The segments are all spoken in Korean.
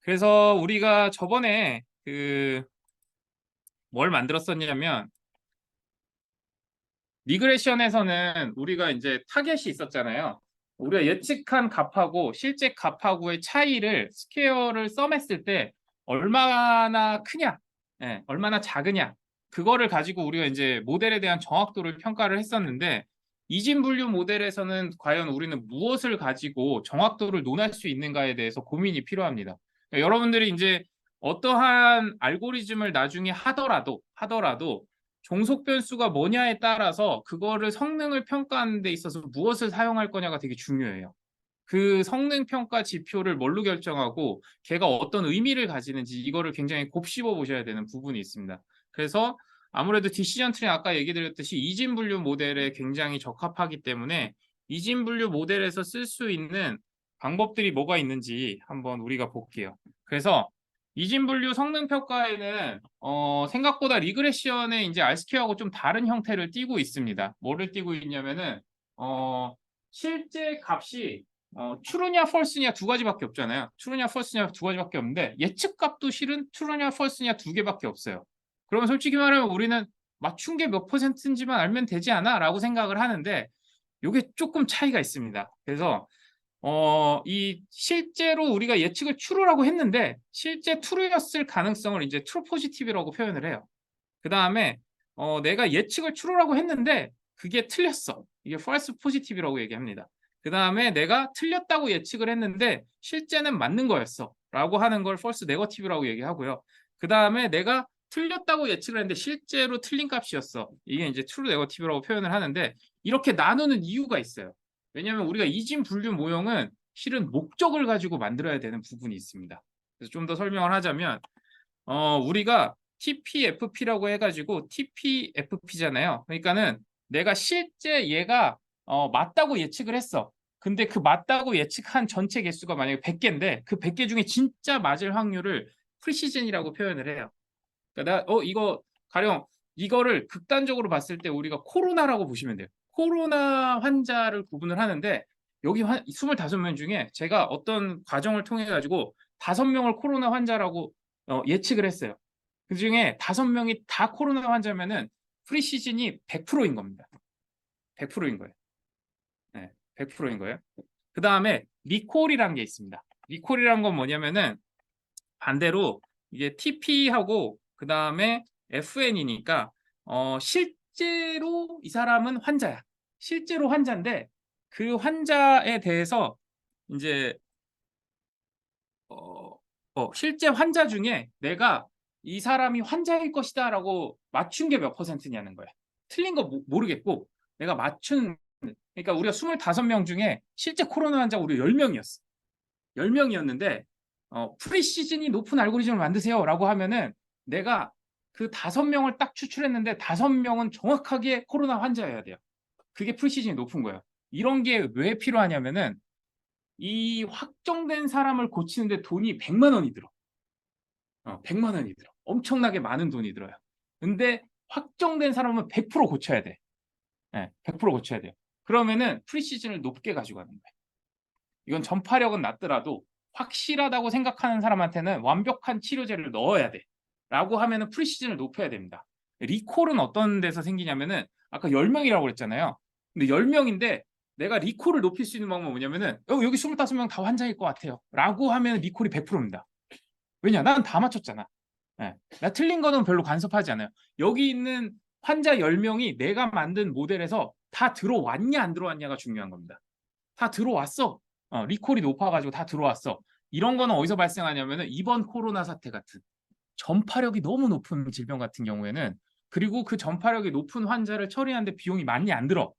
그래서 우리가 저번에 뭘 만들었었냐면 리그레션에서는 우리가 이제 타겟이 있었잖아요. 우리가 예측한 값하고 실제 값하고의 차이를 스퀘어를 썸했을 때 얼마나 크냐, 얼마나 작으냐, 그거를 가지고 우리가 이제 모델에 대한 정확도를 평가를 했었는데, 이진분류 모델에서는 과연 우리는 무엇을 가지고 정확도를 논할 수 있는가에 대해서 고민이 필요합니다. 그러니까 여러분들이 이제 어떠한 알고리즘을 나중에 하더라도 종속 변수가 뭐냐에 따라서 그거를 성능을 평가하는 데 있어서 무엇을 사용할 거냐가 되게 중요해요. 그 성능 평가 지표를 뭘로 결정하고 걔가 어떤 의미를 가지는지 이거를 굉장히 곱씹어 보셔야 되는 부분이 있습니다. 그래서 아무래도 디시전 트리 아까 얘기 드렸듯이 이진 분류 모델에 굉장히 적합하기 때문에 이진 분류 모델에서 쓸 수 있는 방법들이 뭐가 있는지 한번 우리가 볼게요. 그래서 이진 분류 성능 평가에는 생각보다 리그레션의 이제 R스퀘어하고 좀 다른 형태를 띠고 있습니다. 뭐를 띠고 있냐면은 실제 값이 true냐 false냐 두 가지밖에 없잖아요. true냐 false냐 두 가지밖에 없는데 예측값도 실은 true냐 false냐 두 개밖에 없어요. 그러면 솔직히 말하면 우리는 맞춘 게 몇 퍼센트인지만 알면 되지 않아? 라고 생각을 하는데 이게 조금 차이가 있습니다. 그래서 이 실제로 우리가 예측을 true라고 했는데 실제 true였을 가능성을 이제 true positive라고 표현을 해요. 그 다음에 내가 예측을 true라고 했는데 그게 틀렸어. 이게 false positive라고 얘기합니다. 그 다음에 내가 틀렸다고 예측을 했는데 실제는 맞는 거였어. 라고 하는 걸 false negative라고 얘기하고요. 그 다음에 내가 틀렸다고 예측을 했는데 실제로 틀린 값이었어. 이게 이제 true negative라고 표현을 하는데 이렇게 나누는 이유가 있어요. 왜냐하면 우리가 이진 분류 모형은 실은 목적을 가지고 만들어야 되는 부분이 있습니다. 그래서 좀 더 설명을 하자면 우리가 TPFP라고 해가지고 TPFP잖아요. 그러니까는 내가 실제 얘가 맞다고 예측을 했어. 근데 그 맞다고 예측한 전체 개수가 만약에 100개인데 그 100개 중에 진짜 맞을 확률을 프리시즌이라고 표현을 해요. 그러니까 이거 가령 이거를 극단적으로 봤을 때 우리가 코로나라고 보시면 돼요. 코로나 환자를 구분을 하는데 여기 25명 중에 제가 어떤 과정을 통해 가지고 5명을 코로나 환자라고 예측을 했어요. 그 중에 5명이 다 코로나 환자면은 프리시즌이 100%인 겁니다. 100%인 거예요. 네, 100%인 거예요. 그 다음에 리콜이라는 게 있습니다. 리콜이라는 건 뭐냐면은 반대로 이게 TP하고 그 다음에 FN이니까 실제로 이 사람은 환자야. 실제로 환자인데 그 환자에 대해서 이제 실제 환자 중에 내가 이 사람이 환자일 것이다라고 맞춘 게 몇 퍼센트냐는 거야. 틀린 거 모르겠고 내가 맞춘 그러니까 우리가 25명 중에 실제 코로나 환자 우리 10명이었어. 10명이었는데 프리시즌이 높은 알고리즘을 만드세요라고 하면은 내가 그 5명을 딱 추출했는데 5명은 정확하게 코로나 환자여야 돼요. 그게 프리시즌이 높은 거예요. 이런 게 왜 필요하냐면은 이 확정된 사람을 고치는데 돈이 100만 원이 들어. 100만 원이 들어. 엄청나게 많은 돈이 들어요. 근데 확정된 사람은 100% 고쳐야 돼. 네, 100% 고쳐야 돼요. 그러면은 프리시즌을 높게 가져가는 거예요. 이건 전파력은 낮더라도 확실하다고 생각하는 사람한테는 완벽한 치료제를 넣어야 돼. 라고 하면은 프리시즌을 높여야 됩니다. 리콜은 어떤 데서 생기냐면은 아까 10명이라고 그랬잖아요. 근데 10명인데 내가 리콜을 높일 수 있는 방법은 뭐냐면은 여기 25명 다 환자일 것 같아요. 라고 하면 리콜이 100%입니다. 왜냐? 난 다 맞췄잖아. 네. 나 틀린 거는 별로 간섭하지 않아요. 여기 있는 환자 10명이 내가 만든 모델에서 다 들어왔냐 안 들어왔냐가 중요한 겁니다. 다 들어왔어. 리콜이 높아가지고 다 들어왔어. 이런 거는 어디서 발생하냐면은 이번 코로나 사태 같은 전파력이 너무 높은 질병 같은 경우에는 그리고 그 전파력이 높은 환자를 처리하는데 비용이 많이 안 들어.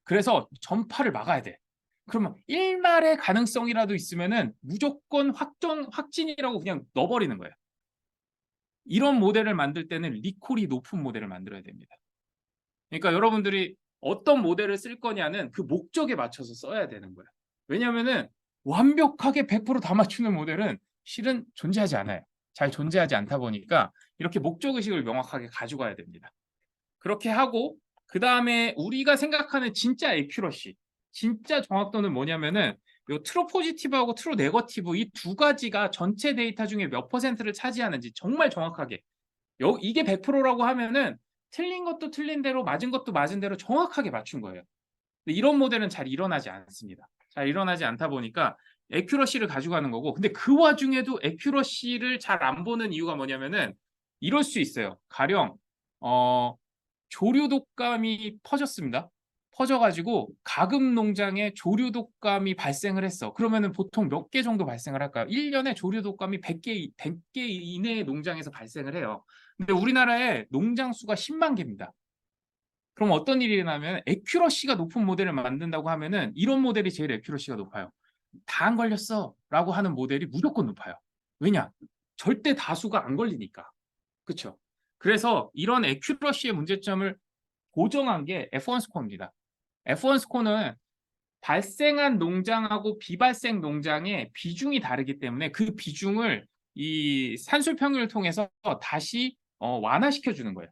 그래서 전파를 막아야 돼. 그러면 일말의 가능성이라도 있으면은 무조건 확진이라고 그냥 넣어버리는 거예요. 이런 모델을 만들 때는 리콜이 높은 모델을 만들어야 됩니다. 그러니까 여러분들이 어떤 모델을 쓸 거냐는 그 목적에 맞춰서 써야 되는 거예요. 왜냐하면은 완벽하게 100%다 맞추는 모델은 실은 존재하지 않아요. 잘 존재하지 않다 보니까 이렇게 목적의식을 명확하게 가져가야 됩니다. 그렇게 하고 그 다음에 우리가 생각하는 진짜 에큐러시, 진짜 정확도는 뭐냐면은 요 트루 포지티브하고 트루 네거티브 이 두 가지가 전체 데이터 중에 몇 퍼센트를 차지하는지 정말 정확하게 이게 100%라고 하면은 틀린 것도 틀린 대로 맞은 것도 맞은 대로 정확하게 맞춘 거예요. 근데 이런 모델은 잘 일어나지 않습니다. 잘 일어나지 않다 보니까 애큐러시를 가져가는 거고 근데 그 와중에도 애큐러시를 잘 안 보는 이유가 뭐냐면은 이럴 수 있어요. 가령 조류 독감이 퍼졌습니다. 퍼져가지고 가금 농장에 조류 독감이 발생을 했어. 그러면은 보통 몇 개 정도 발생을 할까요? 1년에 조류 독감이 100개 이내의 농장에서 발생을 해요. 근데 우리나라의 농장 수가 10만 개입니다. 그럼 어떤 일이 일어나면 애큐러시가 높은 모델을 만든다고 하면은 이런 모델이 제일 애큐러시가 높아요. 다 안 걸렸어 라고 하는 모델이 무조건 높아요. 왜냐? 절대 다수가 안 걸리니까. 그렇죠? 그래서 이런 애큐러시의 문제점을 고정한 게 F1 스코어입니다. F1 스코어는 발생한 농장하고 비발생 농장의 비중이 다르기 때문에 그 비중을 이 산술 평균을 통해서 다시 완화시켜 주는 거예요.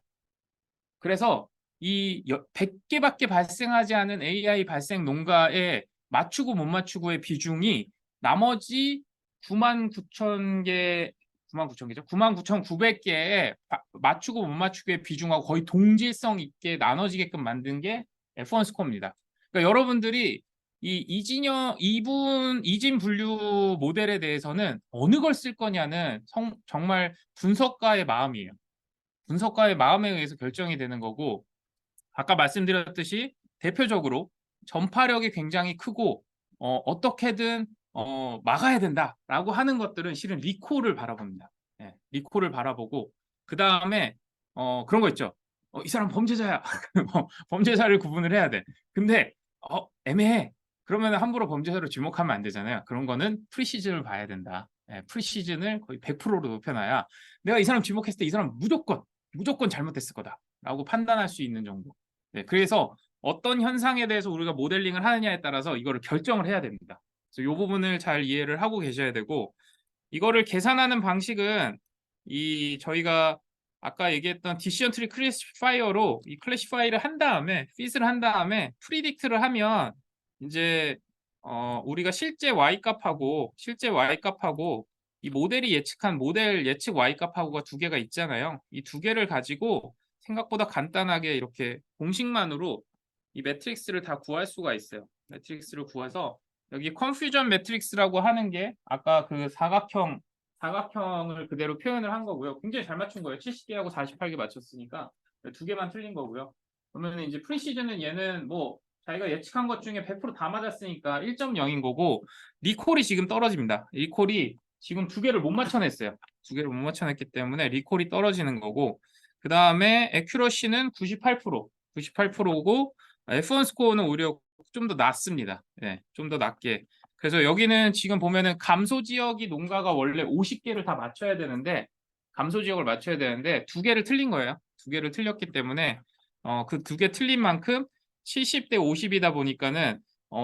그래서 이 100개밖에 발생하지 않은 AI 발생 농가에 맞추고 못 맞추고의 비중이 나머지 99,000개 99,000개죠. 99,900개에 맞추고 못 맞추고의 비중하고 거의 동질성 있게 나눠지게끔 만든 게 F1 스코어입니다. 그러니까 여러분들이 이 이진 분류 모델에 대해서는 어느 걸 쓸 거냐는 정말 분석가의 마음이에요. 분석가의 마음에 의해서 결정이 되는 거고 아까 말씀드렸듯이 대표적으로 전파력이 굉장히 크고 어떻게든 막아야 된다라고 하는 것들은 실은 리콜을 바라봅니다. 네, 리콜을 바라보고 그 다음에 그런 거 있죠. 이 사람 범죄자야. 범죄자를 구분을 해야 돼. 근데 애매해. 그러면 함부로 범죄자로 지목하면 안 되잖아요. 그런 거는 프리시즌을 봐야 된다. 프리시즌을 거의 100%로 높여놔야 내가 이 사람 지목했을 때 이 사람 무조건 잘못됐을 거다라고 판단할 수 있는 정도. 네, 그래서 어떤 현상에 대해서 우리가 모델링을 하느냐에 따라서 이거를 결정을 해야 됩니다. 그래서 이 부분을 잘 이해를 하고 계셔야 되고 이거를 계산하는 방식은 저희가 아까 얘기했던 디시전 트리 클래시파이어로 이 클래시파이를 한 다음에 핏을 한 다음에 프리딕트를 하면 이제 우리가 실제 y 값하고 이 모델이 예측한 모델 예측 y 값하고가 두 개가 있잖아요. 이 두 개를 가지고 생각보다 간단하게 이렇게 공식만으로 이 매트릭스를 다 구할 수가 있어요. 매트릭스를 구해서 여기 컨퓨전 매트릭스라고 하는 게 아까 그 사각형을 그대로 표현을 한 거고요. 굉장히 잘 맞춘 거예요. 70개하고 48개 맞췄으니까 두 개만 틀린 거고요. 그러면 이제 프리시즌은 얘는 뭐 자기가 예측한 것 중에 100%다 맞았으니까 1.0인 거고 리콜이 지금 떨어집니다. 리콜이 지금 두 개를 못 맞춰냈어요. 두 개를 못 맞춰냈기 때문에 리콜이 떨어지는 거고 그 다음에 애큐러시는 98%고 F1 스코어는 오히려 좀 더 낮습니다. 네, 좀 더 낮게. 그래서 여기는 지금 보면은 감소 지역이 농가가 원래 50개를 다 맞춰야 되는데 감소 지역을 맞춰야 되는데 두 개를 틀린 거예요. 두 개를 틀렸기 때문에 그 두 개 틀린 만큼 70대 50이다 보니까는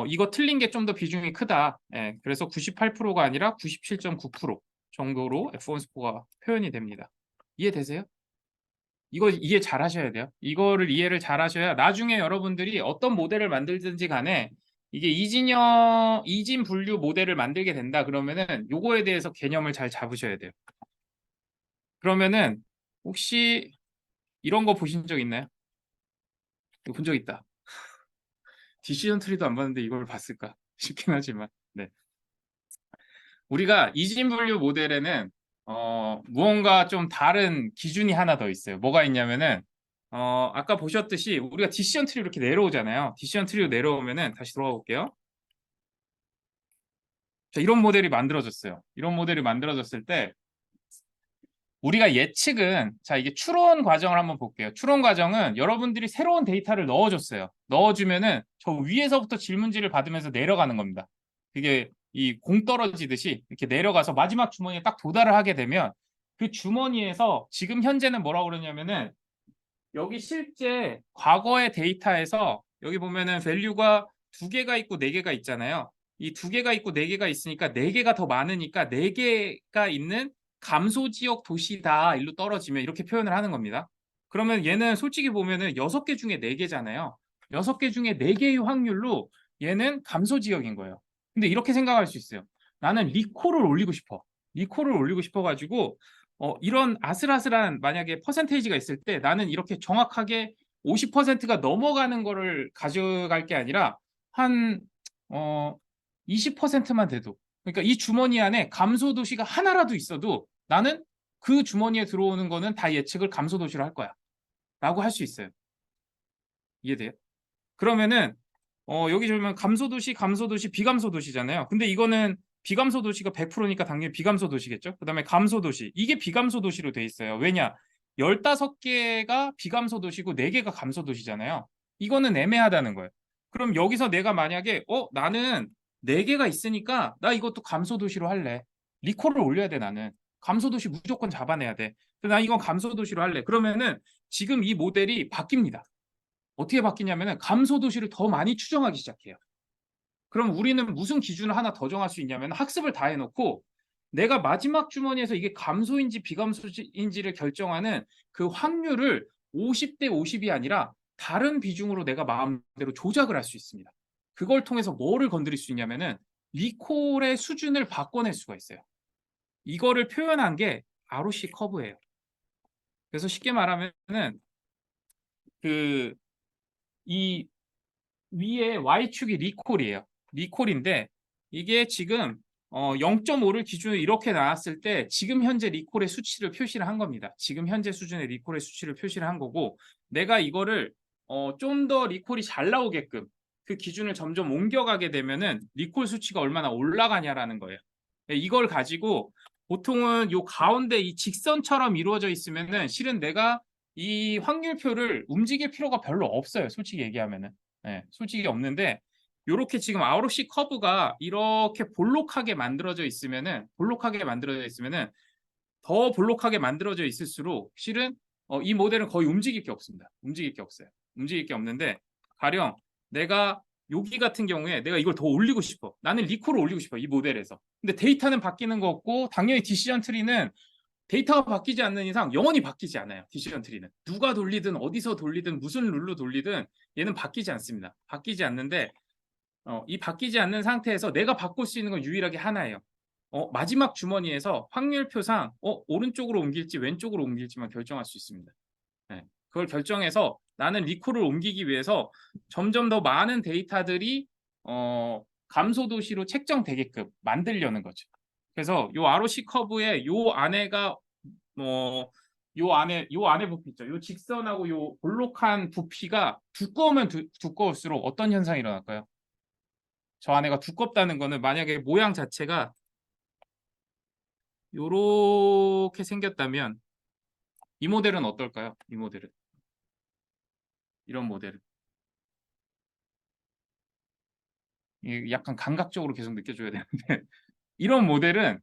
이거 틀린 게 좀 더 비중이 크다. 예, 그래서 98%가 아니라 97.9% 정도로 F1 스코어가 표현이 됩니다. 이해되세요? 이거 이해 잘 하셔야 돼요. 이거를 이해를 잘 하셔야 나중에 여러분들이 어떤 모델을 만들든지 간에 이게 이진 분류 모델을 만들게 된다 그러면은 요거에 대해서 개념을 잘 잡으셔야 돼요. 그러면은 혹시 이런 거 보신 적 있나요? 이거 본 적 있다. 디시전 트리도 안 봤는데 이걸 봤을까 싶긴 하지만 네. 우리가 이진 분류 모델에는 무언가 좀 다른 기준이 하나 더 있어요. 뭐가 있냐면은 아까 보셨듯이 우리가 디시전 트리로 이렇게 내려오잖아요. 디시전 트리로 내려오면은 다시 돌아가 볼게요. 자, 이런 모델이 만들어졌어요. 이런 모델이 만들어졌을 때 우리가 예측은 자 이게 추론 과정을 한번 볼게요. 추론 과정은 여러분들이 새로운 데이터를 넣어줬어요. 넣어주면은 저 위에서부터 질문지를 받으면서 내려가는 겁니다. 그게 이 공 떨어지듯이 이렇게 내려가서 마지막 주머니에 딱 도달을 하게 되면 그 주머니에서 지금 현재는 뭐라고 그러냐면은 여기 실제 과거의 데이터에서 여기 보면은 밸류가 두 개가 있고 네 개가 있잖아요. 이 두 개가 있고 네 개가 있으니까 네 개가 더 많으니까 네 개가 있는 감소 지역 도시다 일로 떨어지면 이렇게 표현을 하는 겁니다. 그러면 얘는 솔직히 보면은 6개 중에 4개잖아요. 6개 중에 4개의 확률로 얘는 감소 지역인 거예요. 근데 이렇게 생각할 수 있어요. 나는 리콜을 올리고 싶어. 리콜을 올리고 싶어가지고 이런 아슬아슬한 만약에 퍼센테이지가 있을 때 나는 이렇게 정확하게 50%가 넘어가는 거를 가져갈 게 아니라 한 20%만 돼도, 그러니까 이 주머니 안에 감소 도시가 하나라도 있어도 나는 그 주머니에 들어오는 거는 다 예측을 감소 도시로 할 거야 라고 할 수 있어요. 이해돼요? 그러면은 여기 보면 감소도시, 감소도시, 비감소도시잖아요. 근데 이거는 비감소도시가 100%니까 당연히 비감소도시겠죠. 그다음에 감소도시. 이게 비감소도시로 돼 있어요. 왜냐? 15개가 비감소도시고 4개가 감소도시잖아요. 이거는 애매하다는 거예요. 그럼 여기서 내가 만약에 나는 4개가 있으니까 나 이것도 감소도시로 할래. 리콜을 올려야 돼 나는. 감소도시 무조건 잡아내야 돼. 나 이건 감소도시로 할래. 그러면은 지금 이 모델이 바뀝니다. 어떻게 바뀌냐면은 감소 도시를 더 많이 추정하기 시작해요. 그럼 우리는 무슨 기준을 하나 더 정할 수 있냐면 학습을 다 해놓고 내가 마지막 주머니에서 이게 감소인지 비감소인지를 결정하는 그 확률을 50대 50이 아니라 다른 비중으로 내가 마음대로 조작을 할 수 있습니다. 그걸 통해서 뭐를 건드릴 수 있냐면은 리콜의 수준을 바꿔낼 수가 있어요. 이거를 표현한 게 ROC 커브예요. 그래서 쉽게 말하면은 그 이 위에 Y축이 리콜이에요. 리콜인데 이게 지금 0.5를 기준으로 이렇게 나왔을 때 지금 현재 리콜의 수치를 표시를 한 겁니다. 지금 현재 수준의 리콜의 수치를 표시를 한 거고 내가 이거를 좀 더 리콜이 잘 나오게끔 그 기준을 점점 옮겨가게 되면은 리콜 수치가 얼마나 올라가냐라는 거예요. 네, 이걸 가지고 보통은 요 가운데 이 직선처럼 이루어져 있으면은 실은 내가 이 확률표를 움직일 필요가 별로 없어요. 솔직히 얘기하면은. 네, 솔직히 없는데 이렇게 지금 ROC 커브가 이렇게 볼록하게 만들어져 있으면은 더 볼록하게 만들어져 있을수록 실은 이 모델은 거의 움직일 게 없습니다. 움직일 게 없어요. 움직일 게 없는데 가령 내가 여기 같은 경우에 내가 이걸 더 올리고 싶어. 나는 리콜을 올리고 싶어. 이 모델에서. 근데 데이터는 바뀌는 거 없고 당연히 디시전 트리는 데이터가 바뀌지 않는 이상 영원히 바뀌지 않아요. 디시전 트리는. 누가 돌리든 어디서 돌리든 무슨 룰로 돌리든 얘는 바뀌지 않습니다. 바뀌지 않는데 이 바뀌지 않는 상태에서 내가 바꿀 수 있는 건 유일하게 하나예요. 마지막 주머니에서 확률표상 오른쪽으로 옮길지 왼쪽으로 옮길지만 결정할 수 있습니다. 네. 그걸 결정해서 나는 리콜을 옮기기 위해서 점점 더 많은 데이터들이 감소 도시로 책정되게끔 만들려는 거죠. 그래서 요 ROC 커브의 요 안에가 요 안에 부피 있죠. 요 직선하고 요 볼록한 부피가 두꺼우면 두꺼울수록 어떤 현상이 일어날까요? 저 안에가 두껍다는 거는 만약에 모양 자체가 요렇게 생겼다면 이 모델은 어떨까요? 이 모델은 이런 모델은 약간 감각적으로 계속 느껴줘야 되는데 이런 모델은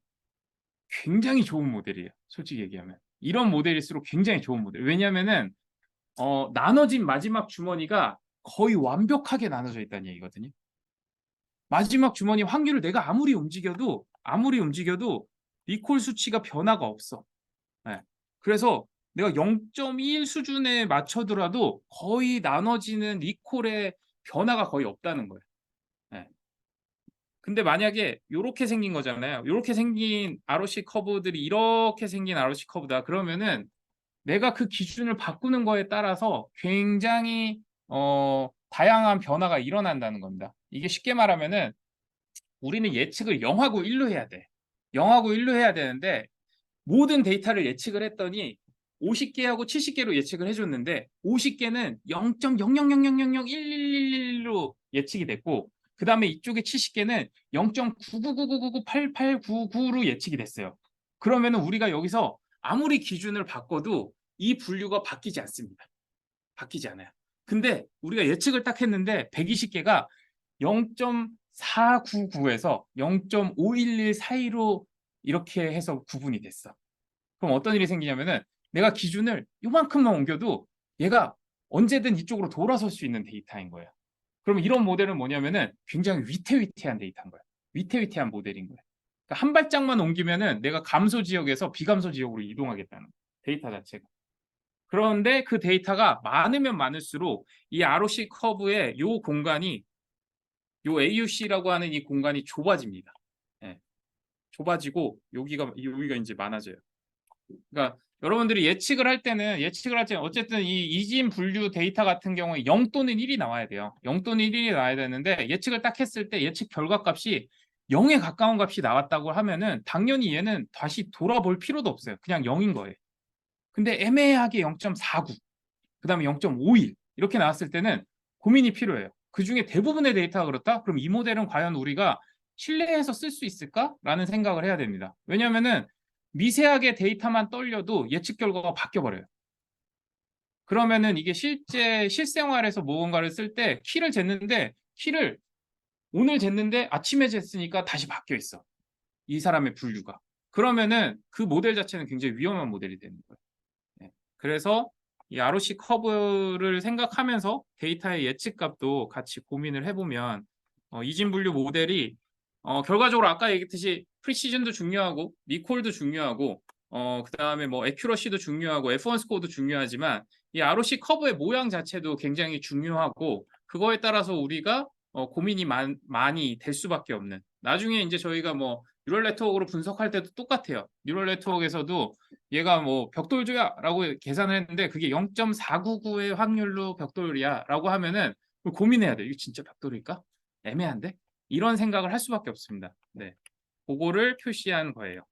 굉장히 좋은 모델이에요. 솔직히 얘기하면 이런 모델일수록 굉장히 좋은 모델. 왜냐하면은 나눠진 마지막 주머니가 거의 완벽하게 나눠져 있다는 얘기거든요. 마지막 주머니 확률을 내가 아무리 움직여도 리콜 수치가 변화가 없어. 네. 그래서 내가 0.1 수준에 맞춰더라도 거의 나눠지는 리콜의 변화가 거의 없다는 거예요. 네. 근데 만약에 이렇게 생긴 거잖아요. 이렇게 생긴 ROC 커브들이 이렇게 생긴 ROC 커브다. 그러면은 내가 그 기준을 바꾸는 거에 따라서 굉장히 다양한 변화가 일어난다는 겁니다. 이게 쉽게 말하면은 우리는 예측을 0하고 1로 해야 돼. 0하고 1로 해야 되는데 모든 데이터를 예측을 했더니 50개하고 70개로 예측을 해줬는데 50개는 0.000000111로 예측이 됐고 그 다음에 이쪽에 70개는 0.999998899로 예측이 됐어요. 그러면은 우리가 여기서 아무리 기준을 바꿔도 이 분류가 바뀌지 않습니다. 바뀌지 않아요. 근데 우리가 예측을 딱 했는데 120개가 0.499에서 0.511 사이로 이렇게 해서 구분이 됐어. 그럼 어떤 일이 생기냐면은 내가 기준을 요만큼만 옮겨도 얘가 언제든 이쪽으로 돌아설 수 있는 데이터인 거예요. 그럼 이런 모델은 뭐냐면은 굉장히 위태위태한 데이터인 거예요. 위태위태한 모델인 거예요. 그러니까 한 발짝만 옮기면은 내가 감소 지역에서 비감소 지역으로 이동하겠다는 데이터 자체가. 그런데 그 데이터가 많으면 많을수록 이 ROC 커브의 요 공간이 요 AUC라고 하는 이 공간이 좁아집니다. 예, 좁아지고 여기가 이제 많아져요. 그러니까 여러분들이 예측을 할 때는 어쨌든 이 이진 분류 데이터 같은 경우에 0 또는 1이 나와야 돼요. 0 또는 1이 나와야 되는데 예측을 딱 했을 때 예측 결과값이 0에 가까운 값이 나왔다고 하면은 당연히 얘는 다시 돌아볼 필요도 없어요. 그냥 0인 거예요. 근데 애매하게 0.49, 그다음에 0.51 이렇게 나왔을 때는 고민이 필요해요. 그중에 대부분의 데이터가 그렇다? 그럼 이 모델은 과연 우리가 신뢰해서 쓸 수 있을까라는 생각을 해야 됩니다. 왜냐하면은 미세하게 데이터만 떨려도 예측 결과가 바뀌어버려요. 그러면은 이게 실생활에서 무언가를 쓸 때 키를 쟀는데 키를 오늘 쟀는데 아침에 쟀으니까 다시 바뀌어 있어. 이 사람의 분류가. 그러면은 그 모델 자체는 굉장히 위험한 모델이 되는 거예요. 네. 그래서 이 ROC 커브를 생각하면서 데이터의 예측값도 같이 고민을 해보면 이진 분류 모델이 결과적으로 아까 얘기했듯이 프리시즌도 중요하고 리콜도 중요하고 그다음에 뭐 애큐러시도 중요하고 F1 스코어도 중요하지만 이 ROC 커브의 모양 자체도 굉장히 중요하고 그거에 따라서 우리가 고민이 많이 될 수밖에 없는. 나중에 이제 저희가 뭐 뉴럴 네트워크로 분석할 때도 똑같아요. 뉴럴 네트워크에서도 얘가 뭐 벽돌조야라고 계산을 했는데 그게 0.499의 확률로 벽돌이야라고 하면은 고민해야 돼. 이거 진짜 벽돌일까? 애매한데? 이런 생각을 할 수밖에 없습니다. 네, 그거를 표시한 거예요.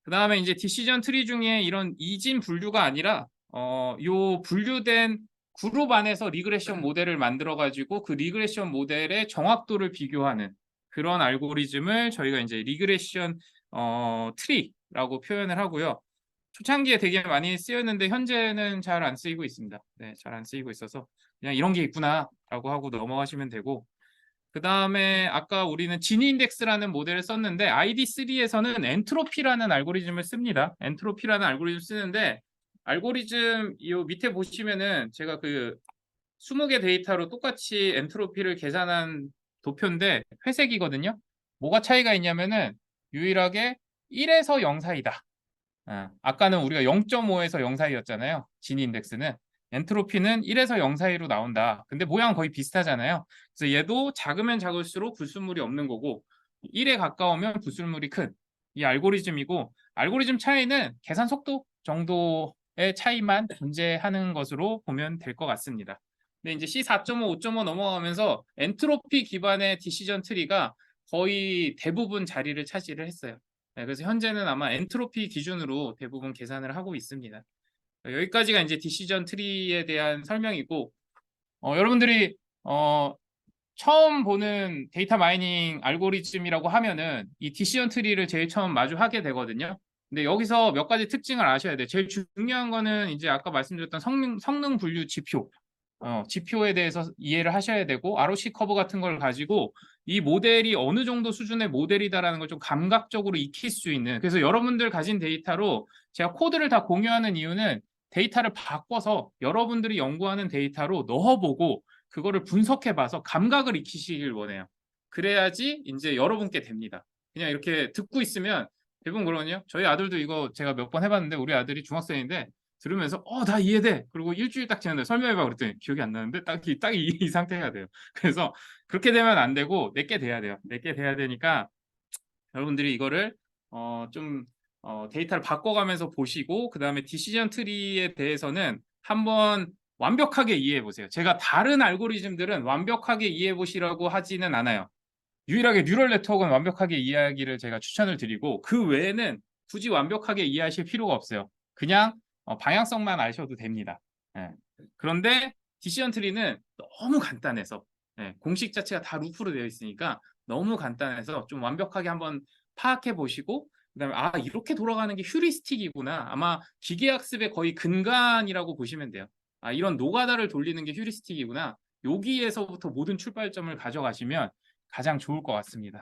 그 다음에 이제 디시전 트리 중에 이런 이진 분류가 아니라 요 분류된 그룹 안에서 리그레션 모델을 만들어 가지고 그 리그레션 모델의 정확도를 비교하는 그런 알고리즘을 저희가 이제 리그레션 트리라고 표현을 하고요. 초창기에 되게 많이 쓰였는데 현재는 잘 안 쓰이고 있습니다. 네, 잘 안 쓰이고 있어서 그냥 이런 게 있구나라고 하고 넘어가시면 되고, 그 다음에 아까 우리는 지니 인덱스라는 모델을 썼는데 ID3에서는 엔트로피라는 알고리즘을 씁니다. 엔트로피라는 알고리즘 쓰는데 알고리즘 이 밑에 보시면은 제가 그 20개 데이터로 똑같이 엔트로피를 계산한 도표인데 회색이거든요. 뭐가 차이가 있냐면은 유일하게 1에서 0 사이다. 아까는 우리가 0.5에서 0 사이였잖아요. 지니 인덱스는. 엔트로피는 1에서 0 사이로 나온다. 근데 모양은 거의 비슷하잖아요. 그래서 얘도 작으면 작을수록 불순물이 없는 거고 1에 가까우면 불순물이 큰 이 알고리즘이고, 알고리즘 차이는 계산 속도 정도의 차이만 존재하는 것으로 보면 될 것 같습니다. 근데 이제 C4.5, 5.5 넘어가면서 엔트로피 기반의 디시전 트리가 거의 대부분 자리를 차지를 했어요. 네, 그래서 현재는 아마 엔트로피 기준으로 대부분 계산을 하고 있습니다. 여기까지가 이제 디시전 트리에 대한 설명이고, 여러분들이 처음 보는 데이터 마이닝 알고리즘이라고 하면은 이 디시전 트리를 제일 처음 마주하게 되거든요. 근데 여기서 몇 가지 특징을 아셔야 돼요. 제일 중요한 거는 이제 아까 말씀드렸던 성능 분류 지표. 지표에 대해서 이해를 하셔야 되고, ROC 커브 같은 걸 가지고 이 모델이 어느 정도 수준의 모델이다라는 걸 좀 감각적으로 익힐 수 있는, 그래서 여러분들 가진 데이터로 제가 코드를 다 공유하는 이유는 데이터를 바꿔서 여러분들이 연구하는 데이터로 넣어보고 그거를 분석해봐서 감각을 익히시길 원해요. 그래야지 이제 여러분께 됩니다. 그냥 이렇게 듣고 있으면 대부분 그러거든요. 저희 아들도 이거 제가 몇 번 해봤는데, 우리 아들이 중학생인데 들으면서 다 이해돼. 그리고 일주일 딱 지났는데 설명해봐 그랬더니 기억이 안 나는데 딱 이 상태가 돼요. 그래서 그렇게 되면 안 되고 내게 돼야 돼요. 내게 돼야 되니까 여러분들이 이거를 좀 데이터를 바꿔가면서 보시고, 그 다음에 디시전 트리에 대해서는 한번 완벽하게 이해해 보세요. 제가 다른 알고리즘들은 완벽하게 이해해 보시라고 하지는 않아요. 유일하게 뉴럴 네트워크는 완벽하게 이해하기를 제가 추천을 드리고, 그 외에는 굳이 완벽하게 이해하실 필요가 없어요. 그냥 방향성만 아셔도 됩니다. 예. 그런데 디시전 트리는 너무 간단해서, 공식 자체가 다 루프로 되어 있으니까 너무 간단해서 좀 완벽하게 한번 파악해 보시고, 그다음에 이렇게 돌아가는 게 휴리스틱이구나. 아마 기계학습의 거의 근간이라고 보시면 돼요. 이런 노가다를 돌리는 게 휴리스틱이구나. 여기에서부터 모든 출발점을 가져가시면 가장 좋을 것 같습니다.